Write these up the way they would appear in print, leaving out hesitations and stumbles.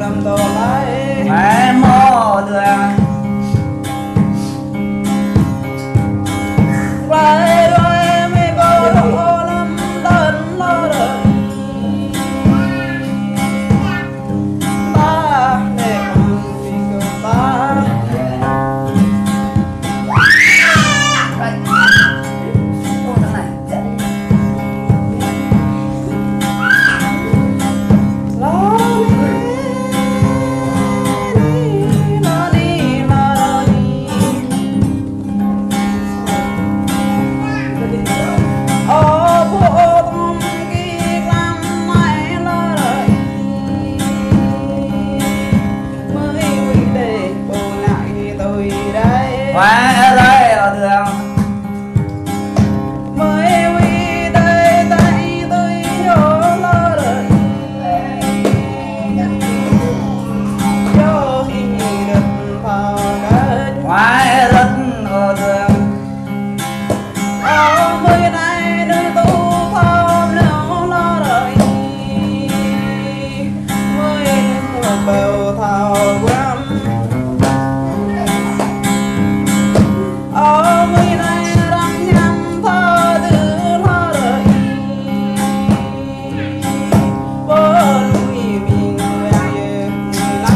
lâm tô lấy mẹ mô đường quay đôi mi cô tô lâm tên lo đời ta để vì cơ ta quay đây ở đường mới quy đây tay tôi vô lo đời vô khi được vào cái quay đất ở đường mới này đưa tu phong nếu lo đời mới một bầu thảo quắm mới này đang nhắm thơ từ lo đời vô núi mình về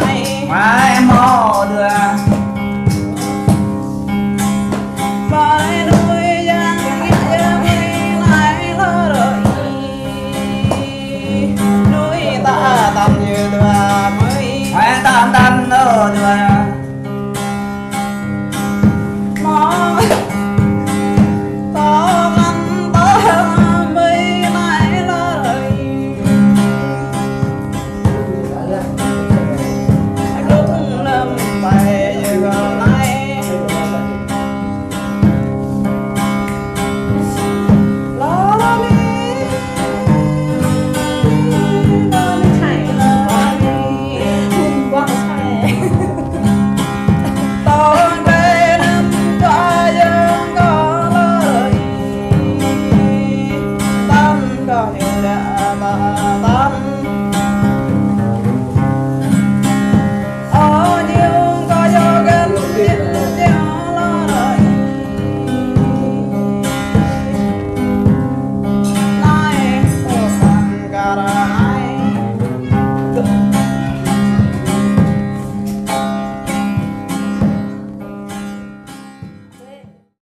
này quay mô đường mai núi giang nghĩa này lo đời núi ta tầm như tòa mới quay tam tam ở đường